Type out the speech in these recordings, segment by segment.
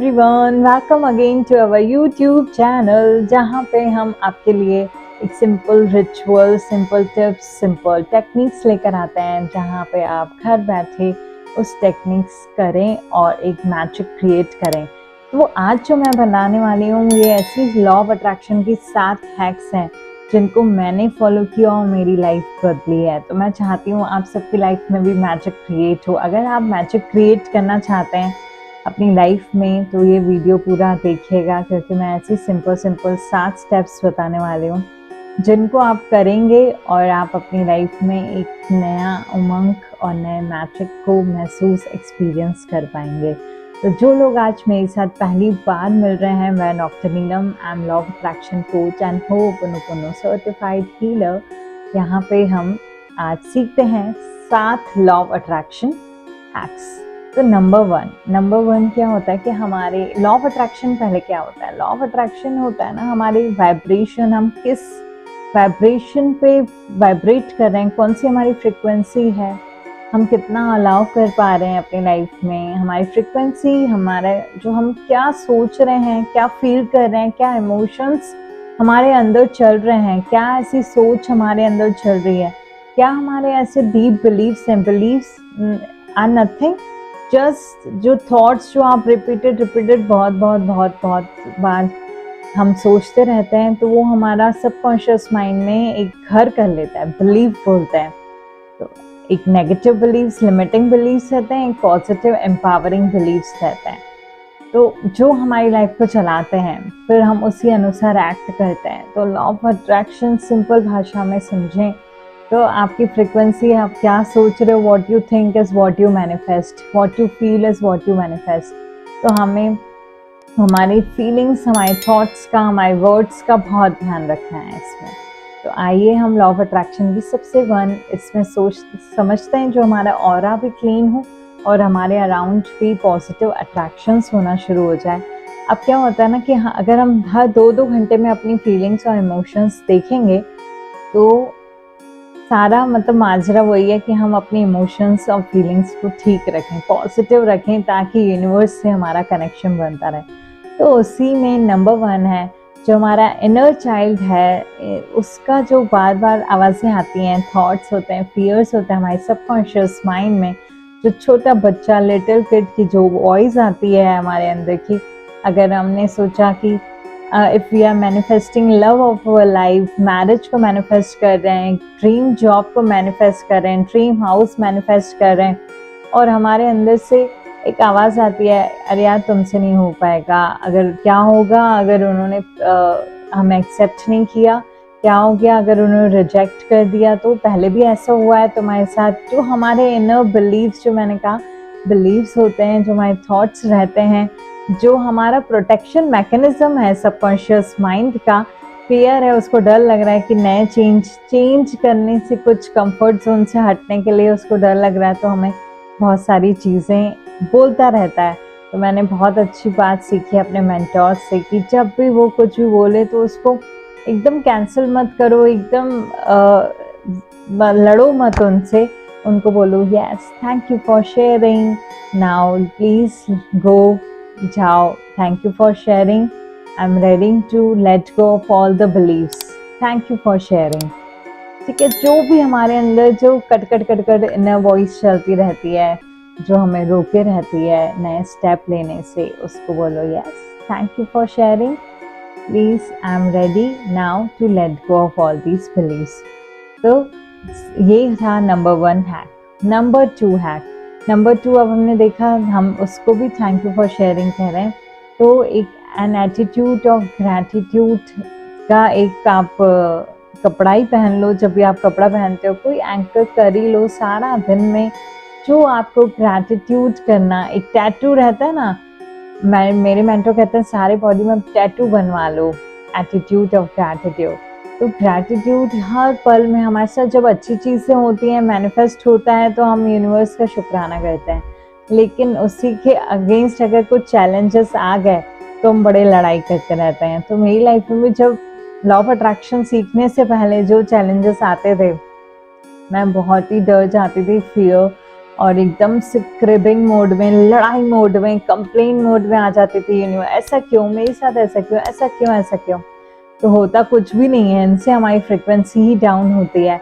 Everyone, welcome again to our YouTube channel, जहाँ पे हम आपके लिए एक simple ritual, simple tips, simple techniques लेकर आते हैं, जहाँ पे आप घर बैठे उस टेक्निक्स करें और एक मैजिक क्रिएट करें। तो आज जो मैं बनाने वाली हूँ ये ऐसी लॉ ऑफ अट्रैक्शन की 7 हैक्स हैं जिनको मैंने फॉलो किया और मेरी लाइफ बदली है। तो मैं चाहती हूँ आप सबकी लाइफ में भी मैजिक क्रिएट हो। अगर आप मैजिक क्रिएट करना चाहते हैं अपनी लाइफ में तो ये वीडियो पूरा देखिएगा, क्योंकि मैं ऐसी सिंपल 7 स्टेप्स बताने वाली हूँ जिनको आप करेंगे और आप अपनी लाइफ में एक नया उमंग और नए मैजिक को महसूस एक्सपीरियंस कर पाएंगे। तो जो लोग आज मेरे साथ पहली बार मिल रहे हैं, मैं doctor Neelam, I am law of attraction coach and Ho'oponopono certified healer. यहाँ पे हम आज सीखते हैं 7 लॉ ऑफ अट्रैक्शन हैक्स। तो नंबर वन क्या होता है कि हमारे लॉ ऑफ अट्रैक्शन, पहले क्या होता है? लॉ ऑफ अट्रैक्शन होता है ना हमारी वाइब्रेशन, हम किस वाइब्रेशन पे वाइब्रेट कर रहे हैं, कौन सी हमारी फ्रिक्वेंसी है, हम कितना अलाउ कर पा रहे हैं अपनी लाइफ में, हमारी फ्रिक्वेंसी, हमारे जो हम क्या सोच रहे हैं, क्या फील कर रहे हैं, क्या इमोशंस हमारे अंदर चल रहे हैं, क्या ऐसी सोच हमारे अंदर चल रही है, क्या हमारे ऐसे डीप बिलीव्स हैं। बिलीव्स आर नथिंग, जस्ट जो थॉट्स जो आप रिपीटेड बहुत बार हम सोचते रहते हैं, तो वो हमारा सबकॉन्शियस माइंड में एक घर कर लेता है, बिलीव बोलते हैं। तो एक नेगेटिव बिलीव्स, लिमिटिंग बिलीव्स रहते हैं, एक पॉजिटिव एम्पावरिंग बिलीव्स रहते हैं। तो जो हमारी लाइफ को चलाते हैं, फिर हम उसी अनुसार एक्ट करते हैं। तो लॉ ऑफ अट्रैक्शन सिंपल भाषा में समझें तो आपकी फ्रिक्वेंसी, आप क्या सोच रहे हो, what you think is what you manifest, what you feel is what you manifest. तो हमें हमारी फीलिंग्स, हमारे थॉट्स का, हमारे वर्ड्स का बहुत ध्यान रखना है इसमें। तो आइए हम लॉ ऑफ अट्रैक्शन की सबसे इसमें समझते हैं, जो हमारा ऑरा भी क्लीन हो और हमारे अराउंड भी पॉजिटिव अट्रैक्शंस होना शुरू हो जाए। अब क्या होता है ना कि अगर हम हर 2-2 घंटे में अपनी फीलिंग्स और इमोशंस देखेंगे तो सारा माजरा वही है कि हम अपने इमोशंस और फीलिंग्स को ठीक रखें, पॉजिटिव रखें, ताकि यूनिवर्स से हमारा कनेक्शन बनता रहे। तो उसी में नंबर 1 है, जो हमारा इनर चाइल्ड है, उसका जो बार बार आवाज़ें आती हैं, थॉट्स होते हैं, फियर्स होते हैं हमारे सबकॉन्शियस माइंड में, जो छोटा बच्चा, लिटिल किड की जो वॉइस आती है हमारे अंदर की। अगर हमने सोचा कि if we are manifesting love of our life, marriage को मैनिफेस्ट कर रहे हैं, ड्रीम जॉब को मैनिफेस्ट कर रहे हैं, ड्रीम हाउस मैनिफेस्ट कर रहे हैं, और हमारे अंदर से एक आवाज़ आती है, अरे यार तुमसे नहीं हो पाएगा, अगर क्या होगा अगर उन्होंने हमें एक्सेप्ट नहीं किया, क्या हो गया अगर उन्होंने रिजेक्ट कर दिया, तो पहले भी ऐसा हुआ है तुम्हारे साथ। जो हमारे इनर बिलीव्स, जो मैंने कहा बिलीव्स होते हैं, जो हमारे थॉट्स रहते हैं, जो हमारा प्रोटेक्शन मैकेनिज्म है सबकॉन्शियस माइंड का, फियर है, उसको डर लग रहा है कि नए चेंज करने से, कुछ कंफर्ट जोन से हटने के लिए उसको डर लग रहा है, तो हमें बहुत सारी चीज़ें बोलता रहता है। तो मैंने बहुत अच्छी बात सीखी अपने मेंटोर से कि जब भी वो कुछ भी बोले तो उसको एकदम कैंसिल मत करो, एकदम लड़ो मत उनसे, उनको बोलो yes thank you for sharing, now please go, जाओ, thank you for sharing, I am ready to let go of all the believes, thank you for sharing. ठीक है, जो भी हमारे अंदर जो कट इनर वॉइस चलती रहती है, जो हमें रोके रहती है नए स्टेप लेने से, उसको बोलो yes thank you for sharing, please I am ready now to let go of all these believes. तो ये था number 1 hack. Number 2 hack, number 2 अब हमने देखा, हम उसको भी थैंक यू फॉर शेयरिंग कह रहे हैं, तो एक एन एटीट्यूड ऑफ ग्रैटिट्यूड का एक आप कपड़ा ही पहन लो। जब भी आप कपड़ा पहनते हो, कोई एंकर कर ही लो सारा दिन में, जो आपको ग्रैटिट्यूड करना, एक टैटू रहता है ना, मेरे मेंटर कहते हैं सारे बॉडी में टैटू बनवा लो, एटीट्यूड ऑफ ग्रैटिट्यूड। तो ग्रैटिट्यूड हर पल में हमारे साथ जब अच्छी चीज़ें होती हैं, मैनिफेस्ट होता है, तो हम यूनिवर्स का शुक्राना करते हैं। लेकिन उसी के अगेंस्ट अगर कुछ चैलेंजेस आ गए तो हम बड़े लड़ाई करते रहते हैं। तो मेरी लाइफ में भी जब लॉ ऑफ अट्रैक्शन सीखने से पहले जो चैलेंजेस आते थे, मैं बहुत ही डर जाती थी, फियर और एकदम से क्रिबिंग मोड में, लड़ाई मोड में, कंप्लेन मोड में आ जाती थी यूनिवर्स, ऐसा क्यों मेरे साथ, ऐसा क्यों, ऐसा क्यों, ऐसा क्यों। तो होता कुछ भी नहीं है, इनसे हमारी फ्रिक्वेंसी ही डाउन होती है।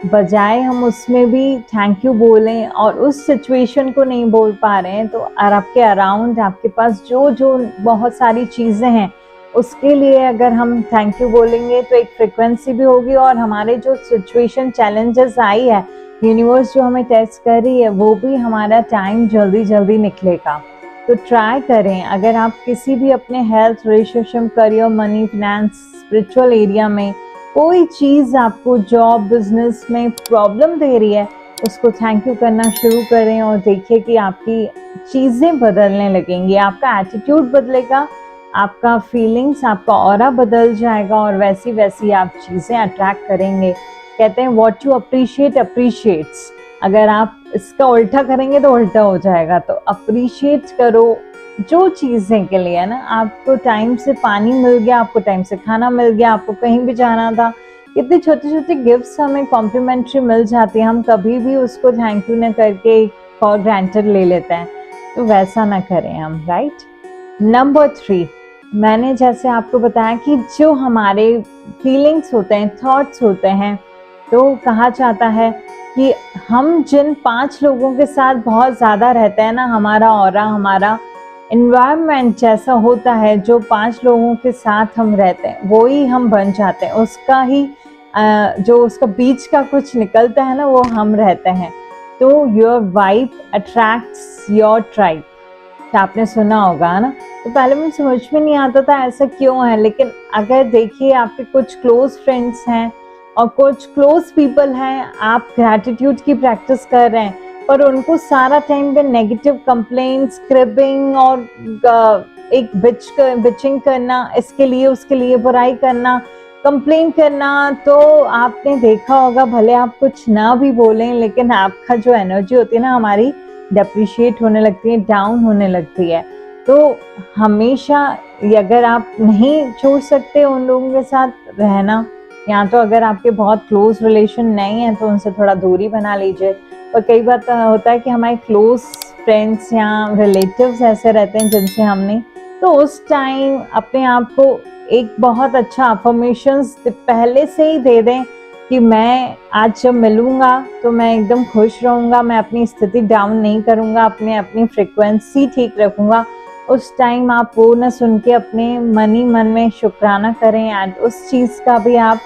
बजाय हम उसमें भी थैंक यू बोलें और उस सिचुएशन को नहीं बोल पा रहे हैं, तो आपके अराउंड आपके पास जो जो बहुत सारी चीज़ें हैं उसके लिए अगर हम थैंक यू बोलेंगे तो एक फ्रिक्वेंसी भी होगी, और हमारे जो सिचुएशन चैलेंजेस आई है, यूनिवर्स जो हमें टेस्ट कर रही है, वो भी हमारा टाइम जल्दी जल्दी निकलेगा। तो ट्राई करें, अगर आप किसी भी अपने health, relationship, career, money, finance, spiritual area में कोई चीज़ आपको जॉब, बिजनेस में प्रॉब्लम दे रही है, उसको थैंक यू करना शुरू करें और देखिए कि आपकी चीज़ें बदलने लगेंगी, आपका एटीट्यूड बदलेगा, आपका फीलिंग्स, आपका ऑरा बदल जाएगा और वैसी वैसी आप चीज़ें अट्रैक्ट करेंगे। कहते हैं व्हाट यू अप्रिशिएट अप्रिशिएट्स, अगर आप इसका उल्टा करेंगे तो उल्टा हो जाएगा। तो अप्रिशिएट करो जो चीज़ें के लिए, है ना, आपको टाइम से पानी मिल गया, आपको टाइम से खाना मिल गया, आपको कहीं भी जाना था, कितने छोटे छोटे गिफ्ट्स हमें कॉम्प्लीमेंट्री मिल जाती हैं, हम कभी भी उसको थैंक यू न करके फॉर ग्रांटेड ले लेते हैं। तो वैसा ना करें हम, राइट। नंबर 3, मैंने जैसे आपको बताया कि जो हमारे फीलिंग्स होते हैं, थॉट्स होते हैं, तो कहा जाता है कि हम जिन 5 लोगों के साथ बहुत ज़्यादा रहते हैं ना, हमारा ऑरा, हमारा एनवायरनमेंट जैसा होता है, जो 5 लोगों के साथ हम रहते हैं वो ही हम बन जाते हैं, उसका ही जो उसका बीच का कुछ निकलता है ना, वो हम रहते हैं। तो your vibe attracts your tribe, आपने सुना होगा ना। तो पहले मुझे समझ में नहीं आता था ऐसा क्यों है, लेकिन अगर देखिए आपके कुछ क्लोज फ्रेंड्स हैं और कुछ क्लोज पीपल हैं, आप ग्रैटिट्यूड की प्रैक्टिस कर रहे हैं, पर उनको सारा टाइम पे नेगेटिव कंप्लेंट्स, क्रिबिंग और एक बिचिंग करना, इसके लिए उसके लिए बुराई करना, कंप्लेन करना, तो आपने देखा होगा भले आप कुछ ना भी बोलें, लेकिन आपका जो एनर्जी होती है ना हमारी, डेप्रिशिएट होने लगती है, डाउन होने लगती है। तो हमेशा अगर आप नहीं छोड़ सकते उन लोगों के साथ रहना, या तो अगर आपके बहुत क्लोज रिलेशन नहीं है तो उनसे थोड़ा दूरी बना लीजिए। और कई बार होता है कि हमारे क्लोज फ्रेंड्स या रिलेटिव्स ऐसे रहते हैं जिनसे हमने, तो उस टाइम अपने आप को एक बहुत अच्छा अफर्मेशंस पहले से ही दे दें कि मैं आज जब मिलूँगा तो मैं एकदम खुश रहूँगा, मैं अपनी स्थिति डाउन नहीं करूँगा, अपनी फ्रिक्वेंसी ठीक रखूँगा। उस टाइम आप वो न सुन के अपने मन ही मन में शुक्राना करें, एंड उस चीज़ का भी आप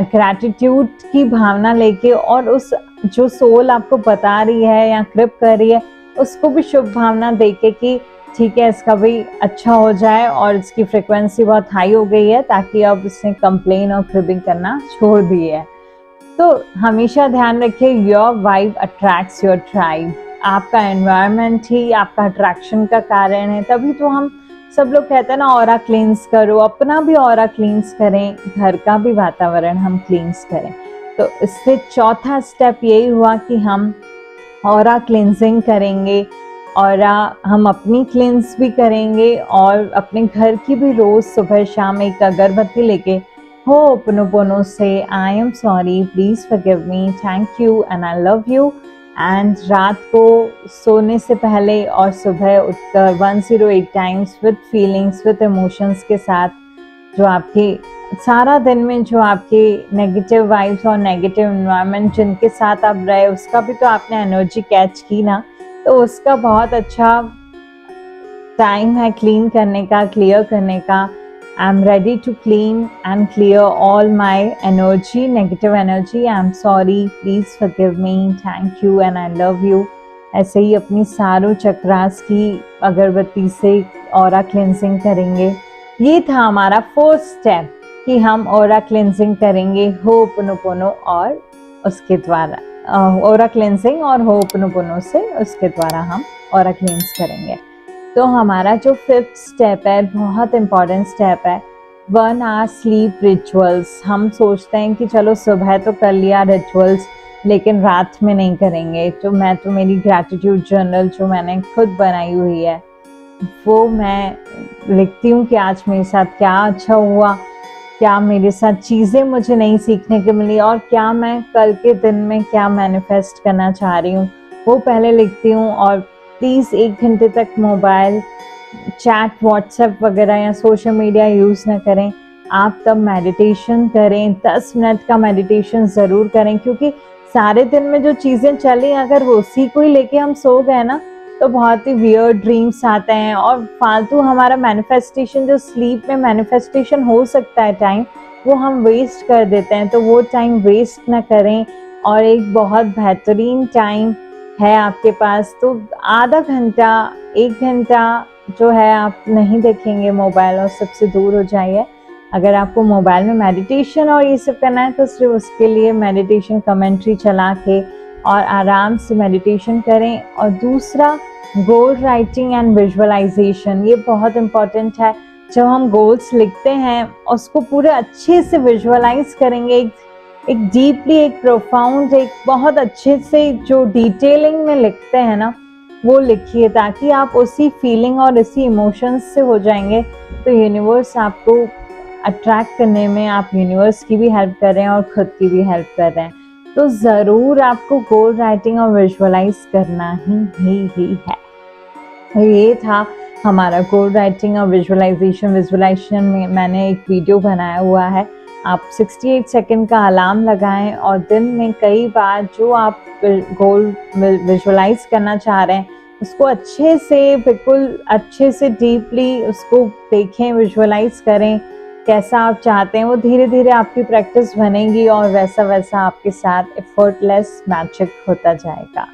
ग्रैटिट्यूड की भावना लेके, और उस जो सोल आपको बता रही है या क्रिप कर रही है, उसको भी शुभ भावना देके कि ठीक है इसका भी अच्छा हो जाए और इसकी फ्रिक्वेंसी बहुत हाई हो गई है, ताकि अब इसने कंप्लेन और क्रिबिंग करना छोड़ दी है। तो हमेशा ध्यान रखिए, your vibe attracts your tribe, आपका एनवायरनमेंट ही आपका अट्रैक्शन का कारण है। तभी तो हम सब लोग कहते हैं ना, ऑरा क्लींस करो, अपना भी ऑरा क्लींस करें, घर का भी वातावरण हम क्लींस करें। तो इससे चौथा स्टेप यही हुआ कि हम ऑरा क्लींजिंग करेंगे, और हम अपनी क्लींस भी करेंगे और अपने घर की भी रोज़ सुबह शाम एक अगरबत्ती लेके हो'ओपोनोपोनो से आई am sorry, please forgive me, thank you and I love you, and रात को सोने से पहले और सुबह उठकर 108 times with feelings, with emotions के साथ, जो आपके सारा दिन में जो आपके नेगेटिव वाइब्स और नेगेटिव एनवायरनमेंट जिनके साथ आप रहे, उसका भी तो आपने एनर्जी कैच की ना, तो उसका बहुत अच्छा टाइम है क्लीन करने का, क्लियर करने का। I am ready to clean and clear all my energy, negative energy, I am sorry, please forgive me, thank you and I love you. ऐसे ही अपनी सारों चक्रास की अगरबत्ती से ऑरा क्लेंजिंग करेंगे। ये था हमारा 4th स्टेप कि हम ऑरा क्लेंजिंग करेंगे हो'ओपोनोपोनो, और उसके द्वारा ऑरा क्लेंजिंग और हो'ओपोनोपोनो से उसके द्वारा हम ऑरा क्लेंस करेंगे। तो हमारा जो 5th स्टेप है, बहुत इम्पॉर्टेंट स्टेप है, 1 आवर स्लीप रिचुअल्स। हम सोचते हैं कि चलो सुबह तो कर लिया रिचुअल्स, लेकिन रात में नहीं करेंगे। तो मैं तो मेरी ग्रैटिट्यूड जर्नल जो मैंने खुद बनाई हुई है, वो मैं लिखती हूँ कि आज मेरे साथ क्या अच्छा हुआ, क्या मेरे साथ चीज़ें मुझे नई सीखने को मिली, और क्या मैं कल के दिन में क्या मैनिफेस्ट करना चाह रही हूँ। वो पहले लिखती हूँ। और प्लीज़ 1 घंटे तक मोबाइल, चैट, व्हाट्सएप वगैरह या सोशल मीडिया यूज़ ना करें। आप तब मेडिटेशन करें, 10 मिनट का मेडिटेशन ज़रूर करें, क्योंकि सारे दिन में जो चीज़ें चली अगर उसी को ही लेके हम सो गए ना, तो बहुत ही वियर्ड ड्रीम्स आते हैं और फालतू हमारा मैनिफेस्टेशन, जो स्लीप में मैनिफेस्टेशन हो सकता है टाइम, वो हम वेस्ट कर देते हैं। तो वो टाइम वेस्ट ना करें। और एक बहुत बेहतरीन टाइम है आपके पास, तो आधा घंटा, 1 घंटा जो है आप नहीं देखेंगे मोबाइल और सबसे दूर हो जाइए। अगर आपको मोबाइल में मेडिटेशन और ये सब करना है तो सिर्फ उसके लिए मेडिटेशन कमेंट्री चला के और आराम से मेडिटेशन करें। और दूसरा, गोल राइटिंग एंड विजुअलाइजेशन, ये बहुत इम्पॉर्टेंट है। जब हम गोल्स लिखते हैं उसको पूरे अच्छे से विजुअलाइज करेंगे, एक डीपली, एक प्रोफाउंड, एक बहुत अच्छे से जो डिटेलिंग में लिखते हैं ना, वो लिखिए, ताकि आप उसी फीलिंग और इसी इमोशंस से हो जाएंगे। तो यूनिवर्स आपको अट्रैक्ट करने में आप यूनिवर्स की भी हेल्प कर रहे हैं और खुद की भी हेल्प कर रहे हैं। तो ज़रूर आपको गोल राइटिंग और विजुअलाइज करना ही है। ये था हमारा गोल राइटिंग और विजुअलाइजेशन में मैंने एक वीडियो बनाया हुआ है। आप 68 सेकंड का अलार्म लगाएं और दिन में कई बार जो आप गोल विजुअलाइज करना चाह रहे हैं उसको अच्छे से, बिल्कुल अच्छे से डीपली उसको देखें, विजुअलाइज करें कैसा आप चाहते हैं। वो धीरे धीरे आपकी प्रैक्टिस बनेगी और वैसा वैसा आपके साथ एफर्टलेस मैजिक होता जाएगा।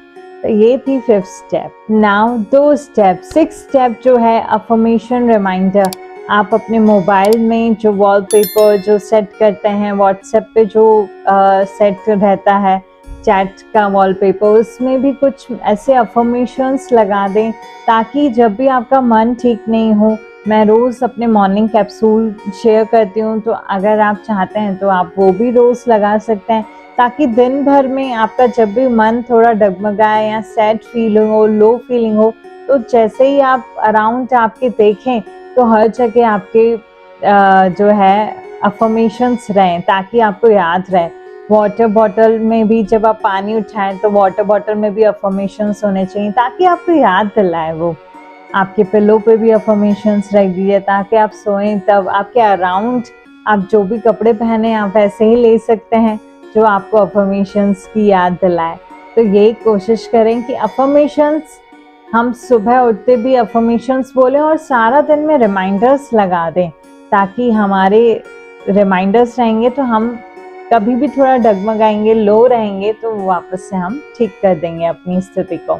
तो ये थी 5th step. Now 2 step. 6th step जो है अफर्मेशन रिमाइंडर। आप अपने मोबाइल में जो वॉलपेपर जो सेट करते हैं, व्हाट्सएप पे जो सेट रहता है चैट का वॉलपेपर, उसमें भी कुछ ऐसे अफर्मेशंस लगा दें ताकि जब भी आपका मन ठीक नहीं हो, मैं रोज़ अपने मॉर्निंग कैप्सूल शेयर करती हूँ, तो अगर आप चाहते हैं तो आप वो भी रोज़ लगा सकते हैं, ताकि दिन भर में आपका जब भी मन थोड़ा डगमगाए या सैड फीलिंग हो, लो फीलिंग हो, तो जैसे ही आप अराउंड आपके देखें तो हर जगह आपके जो है अफर्मेशंस रहें, ताकि आपको याद रहे। वाटर बॉटल में भी जब आप पानी उठाएं तो वाटर बॉटल में भी अफर्मेशंस होने चाहिए ताकि आपको याद दिलाए। वो आपके पिलो पे भी अफर्मेशंस रख दीजिए ताकि आप सोएं तब आपके अराउंड आप जो भी कपड़े पहने आप वैसे ही ले सकते हैं जो आपको अफर्मेशंस की याद दिलाए। तो ये कोशिश करें कि अफर्मेशंस हम सुबह उठते भी अफर्मेशंस बोलें और सारा दिन में रिमाइंडर्स लगा दें, ताकि हमारे रिमाइंडर्स रहेंगे तो हम कभी भी थोड़ा डगमगाएंगे, लो रहेंगे, तो वापस से हम ठीक कर देंगे अपनी स्थिति को।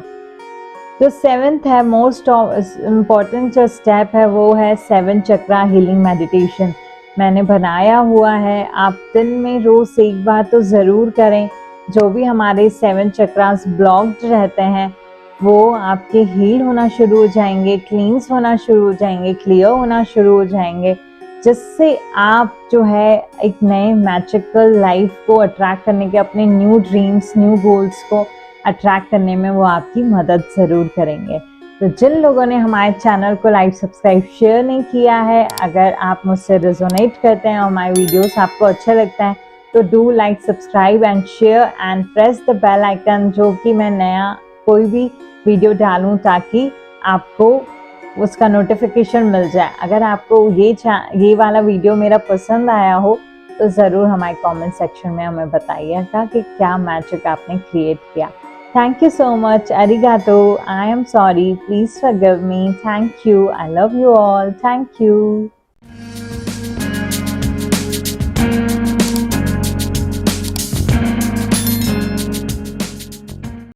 जो 7th है, मोस्ट इम्पॉर्टेंट जो स्टेप है वो है 7 चक्रा हीलिंग मेडिटेशन। मैंने बनाया हुआ है, आप दिन में रोज एक बार तो ज़रूर करें। जो भी हमारे 7 चक्रास ब्लॉक्ड रहते हैं वो आपके हील होना शुरू हो जाएंगे, क्लींस होना शुरू हो जाएंगे, क्लियर होना शुरू हो जाएंगे, जिससे आप जो है एक नए मैजिकल लाइफ को अट्रैक्ट करने के, अपने न्यू ड्रीम्स, न्यू गोल्स को अट्रैक्ट करने में वो आपकी मदद ज़रूर करेंगे। तो जिन लोगों ने हमारे चैनल को लाइक, सब्सक्राइब, शेयर नहीं किया है, अगर आप मुझसे रेजोनेट करते हैं और हमारे वीडियोस आपको अच्छे लगता है तो do like, subscribe and share and press the bell icon, जो कि मैं नया कोई भी वीडियो डालूं ताकि आपको उसका नोटिफिकेशन मिल जाए। अगर आपको ये वाला वीडियो मेरा पसंद आया हो तो ज़रूर हमारे कमेंट सेक्शन में हमें बताइएगा कि क्या मैजिक आपने क्रिएट किया। Thank you so much. Arigato. I am sorry. Please forgive me. Thank you. I love you all. Thank you.